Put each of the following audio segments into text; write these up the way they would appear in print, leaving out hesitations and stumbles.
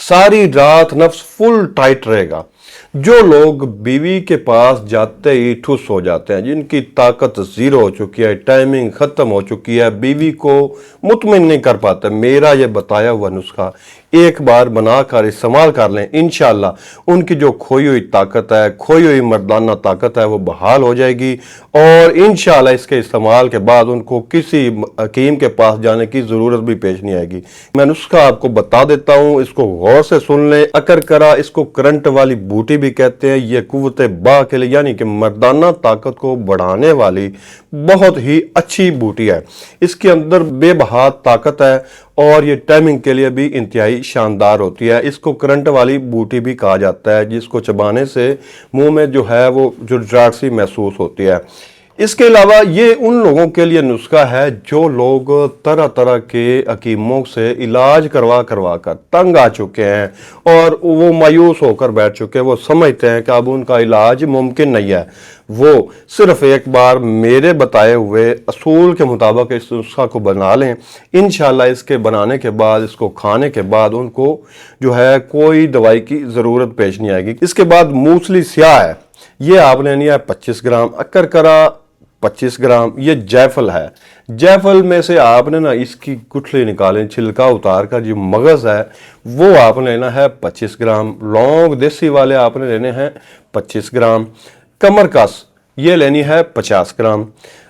सारी रात नफ्स फुल टाइट रहेगा। जो लोग बीवी के पास जाते ही ठुस हो जाते हैं, जिनकी ताकत ज़ीरो हो चुकी है, टाइमिंग ख़त्म हो चुकी है, बीवी को मुतमिन नहीं कर पाते, मेरा ये बताया हुआ नुस्खा एक बार बनाकर इस्तेमाल कर लें, इंशाअल्लाह उनकी जो खोई हुई ताकत है, खोई हुई मर्दाना ताकत है, वो बहाल हो जाएगी। और इंशाअल्लाह इसके इस्तेमाल के बाद उनको किसी हकीम के पास जाने की ज़रूरत भी पेश नहीं आएगी। मैं नुस्खा आपको बता देता हूँ, इसको गौर से सुन लें। अकरकरा, इसको करंट वाली बूटी भी कहते हैं। ये कुव्वत बा के लिए यानी कि मर्दाना ताकत को बढ़ाने वाली बहुत ही अच्छी बूटी है। इसके अंदर बेबहा ताकत है और ये टाइमिंग के लिए भी इंतहाई शानदार होती है। इसको करंट वाली बूटी भी कहा जाता है, जिसको चबाने से मुंह में जो है वो झुर्राहट सी महसूस होती है। इसके अलावा ये उन लोगों के लिए नुस्खा है जो लोग तरह तरह के हकीमों से इलाज करवा करवा कर तंग आ चुके हैं और वो मायूस होकर बैठ चुके हैं। वो समझते हैं कि अब उनका इलाज मुमकिन नहीं है। वो सिर्फ एक बार मेरे बताए हुए असूल के मुताबिक इस नुस्खा को बना लें। इंशाल्लाह इसके बनाने के बाद, इसको खाने के बाद उनको जो है कोई दवाई की ज़रूरत पेश नहीं आएगी। इसके बाद मूसली स्याह है, ये आपने लिया 25 ग्राम, अकरकरा 25 ग्राम, ये जायफल है। जायफल में से आपने ना इसकी गुठली निकालें, छिलका उतार कर जो मगज़ है वो आपने लेना है 25 ग्राम। लौंग देसी वाले आपने लेने हैं 25 ग्राम। कमरकस ये लेनी है 50 ग्राम।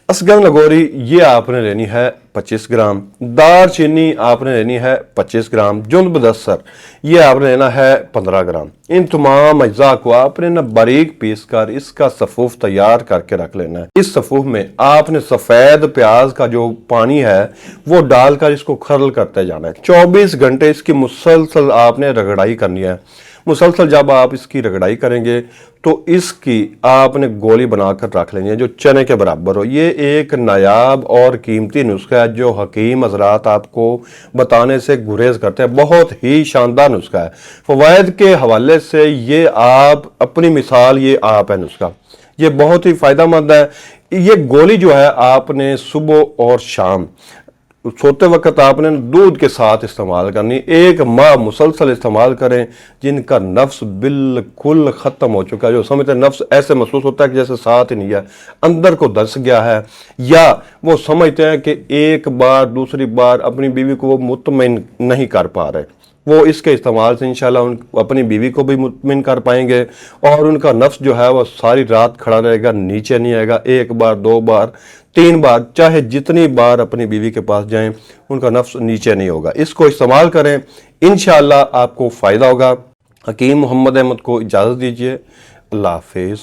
असगन लगोरी ये आपने लेनी है 25 ग्राम। दार चीनी आपने लेनी है 25 ग्राम। जुंद बदस्सर ये आपने लेना है 15 ग्राम। इन तमाम अज्जा को आपने ना बारीक पीस कर इसका सफ़ूफ तैयार करके रख लेना है। इस सफ़ूफ में आपने सफ़ेद प्याज का जो पानी है वो डालकर इसको खरल करते जाना है। 24 घंटे इसकी मुसलसल आपने रगड़ाई करनी है। मुसलसल जब आप इसकी रगड़ाई करेंगे तो इसकी आपने गोली बनाकर रख लेनी है जो चने के बराबर हो। ये एक नायाब और कीमती नुस्खा है जो हकीम हजरात आपको बताने से गुरेज करते हैं। बहुत ही शानदार नुस्खा है। फ़वाइद के हवाले से ये आप अपनी मिसाल, ये आप है नुस्खा, ये बहुत ही फ़ायदेमंद है। ये गोली जो है आपने सुबह और शाम सोते वक्त आपने दूध के साथ इस्तेमाल करनी। 1 माह मुसलसल इस्तेमाल करें। जिनका नफ्स बिल्कुल ख़त्म हो चुका है, जो समझते हैं नफ्स ऐसे महसूस होता है कि जैसे साथ ही नहीं है, अंदर को धंस गया है, या वो समझते हैं कि एक बार दूसरी बार अपनी बीवी को वो मुतमिन नहीं कर पा रहे, वो इसके इस्तेमाल से इंशाल्लाह अपनी बीवी को भी मुतमिन कर पाएंगे और उनका नफ्स जो है वो सारी रात खड़ा रहेगा, नीचे नहीं आएगा। 1 बार 2 बार 3 बार, चाहे जितनी बार अपनी बीवी के पास जाएं, उनका नफ्स नीचे नहीं होगा। इसको इस्तेमाल करें, इंशाल्लाह आपको फ़ायदा होगा। हकीम मोहम्मद अहमद को इजाज़त दीजिए। अल्लाह हाफिज़।